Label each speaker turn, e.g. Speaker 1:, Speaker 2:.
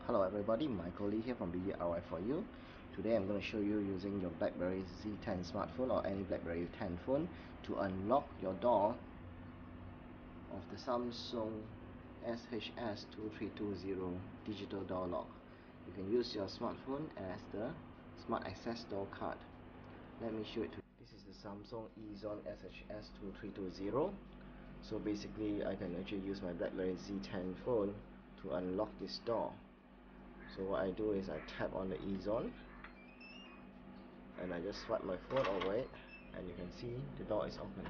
Speaker 1: Hello everybody, Michael Lee here from BDRY for you. Today I'm going to show you using your BlackBerry Z10 smartphone or any BlackBerry 10 phone to unlock your door of the Samsung SHS 2320 digital door lock. You can use your smartphone as the smart access door card. Let me show it to you. This is the Samsung Ezon SHS 2320. So basically I can actually use my BlackBerry Z10 phone to unlock this door. So what I do is I tap on the Ezon and I just swipe my phone over it, and you can see the door is open.